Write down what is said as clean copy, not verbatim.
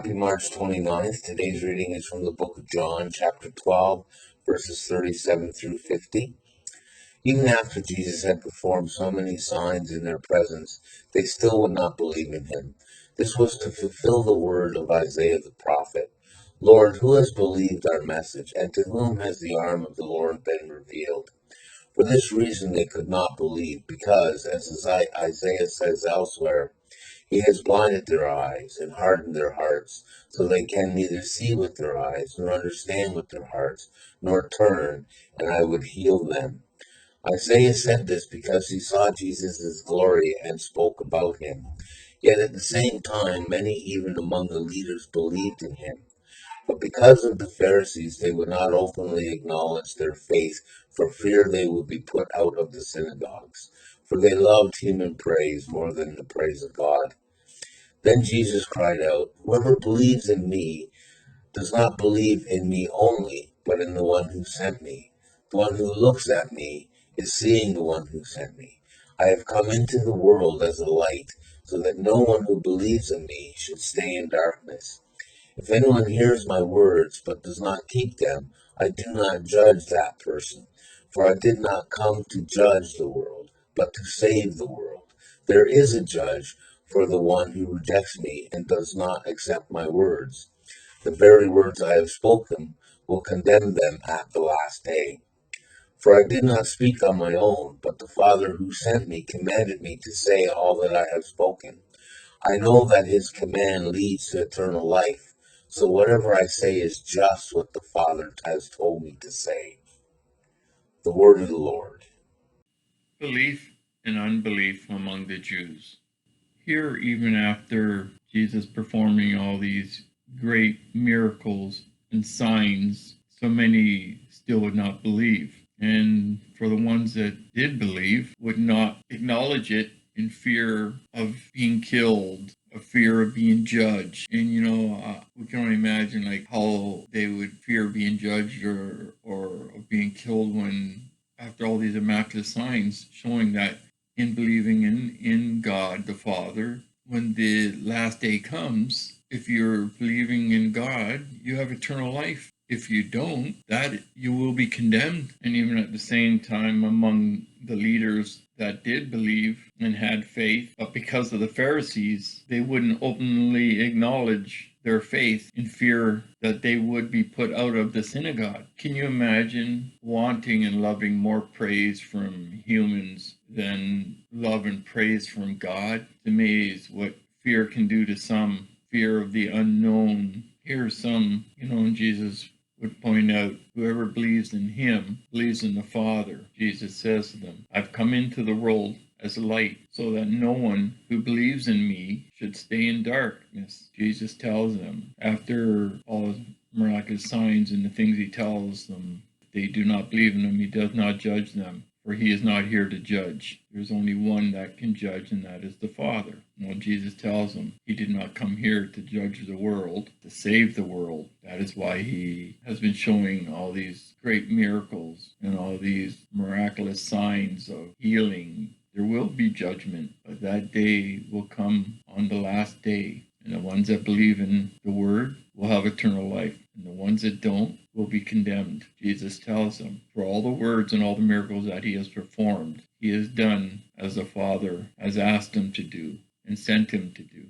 Happy March 29th. Today's reading is from the book of John, chapter 12, verses 37 through 50. Even after Jesus had performed so many signs in their presence, they still would not believe in him. This was to fulfill the word of Isaiah the prophet. Lord, who has believed our message, and to whom has the arm of the Lord been revealed? For this reason they could not believe, because, as Isaiah says elsewhere, he has blinded their eyes and hardened their hearts, so they can neither see with their eyes, nor understand with their hearts, nor turn, and I would heal them. Isaiah said this because he saw Jesus' glory and spoke about him. Yet at the same time, many even among the leaders believed in him. But because of the Pharisees, they would not openly acknowledge their faith for fear they would be put out of the synagogues. For they loved human praise more than the praise of God. Then Jesus cried out, "Whoever believes in me does not believe in me only, but in the one who sent me. The one who looks at me is seeing the one who sent me. I have come into the world as a light, so that no one who believes in me should stay in darkness. If anyone hears my words but does not keep them, I do not judge that person. For I did not come to judge the world, but to save the world. There is a judge for the one who rejects me and does not accept my words. The very words I have spoken will condemn them at the last day. For I did not speak on my own, but the Father who sent me commanded me to say all that I have spoken. I know that his command leads to eternal life, so whatever I say is just what the Father has told me to say." The word of the Lord. Belief and unbelief among the Jews. Here, even after Jesus performing all these great miracles and signs, so many still would not believe. And for the ones that did believe, would not acknowledge it in fear of being killed, a fear of being judged. And we can only imagine like how they would fear being judged or of being killed when after all these immaculate signs showing that in believing in God the Father, when the last day comes, if you're believing in God, you have eternal life. If you don't, that you will be condemned. And even at the same time, among the leaders that did believe and had faith, but because of the Pharisees, they wouldn't openly acknowledge their faith in fear that they would be put out of the synagogue. Can you imagine wanting and loving more praise from humans than love and praise from God? It's amazing what fear can do to some, fear of the unknown. Here's some, and Jesus would point out, whoever believes in him believes in the Father. Jesus says to them, I've come into the world as a light, so that no one who believes in me should stay in darkness. Jesus tells them, after all his miraculous signs and the things he tells them, if they do not believe in him, he does not judge them, for he is not here to judge. There's only one that can judge, and that is the Father. Well, Jesus tells them he did not come here to judge the world, to save the world. That is why he has been showing all these great miracles and all these miraculous signs of healing. There will be judgment, but that day will come on the last day. And the ones that believe in the Word will have eternal life. And the ones that don't will be condemned. Jesus tells them, for all the words and all the miracles that he has performed, he has done as the Father has asked him to do and sent him to do.